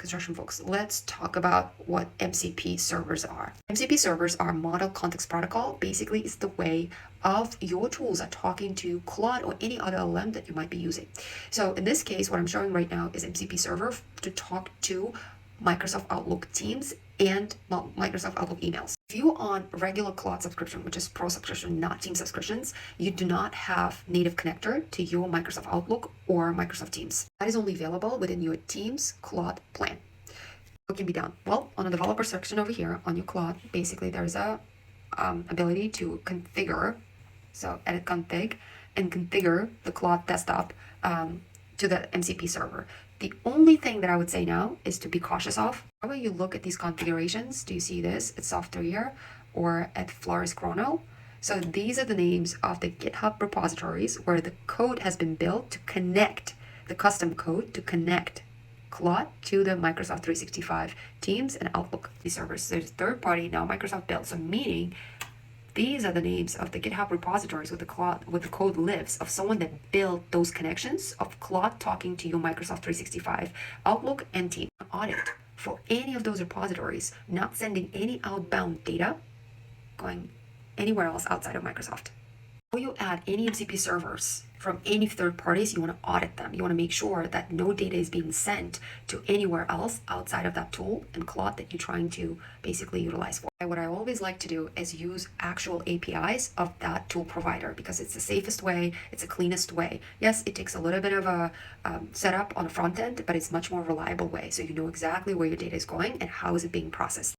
construction folks, let's talk about what MCP servers are. MCP servers are Model Context Protocol. Basically, it's the way of your tools are talking to Claude or any other LLM that you might be using. So in this case, what I'm showing right now is MCP server to talk to Microsoft Outlook Teams and Microsoft Outlook emails. If you're on regular Claude subscription, which is pro subscription, not team subscriptions, you do not have native connector to your Microsoft Outlook or Microsoft Teams. That is only available within your Teams Claude plan. What can be done? Well, on the developer section over here on your Claude, basically there's a ability to configure, so edit config, and configure the Claude desktop to the MCP server. The only thing that I would say now is to be cautious of. Whenever you look at these configurations, do you see this? It's software here or at Flores Chrono. So these are the names of the GitHub repositories where the code has been built to connect, the custom code to connect Claude to the Microsoft 365 Teams and Outlook servers. There's third party now Microsoft built, so meaning these are the names of the GitHub repositories where the code lives of someone that built those connections of Claude talking to your Microsoft 365, Outlook, and Teams. Audit for any of those repositories, not sending any outbound data going anywhere else outside of Microsoft. Before you add any MCP servers from any third parties, you want to audit them. You want to make sure that no data is being sent to anywhere else outside of that tool and Claude that you're trying to basically utilize for. What I always like to do is use actual APIs of that tool provider because it's the safest way, it's the cleanest way. Yes, it takes a little bit of a setup on the front end, but it's much more reliable way. So you know exactly where your data is going and how is it being processed.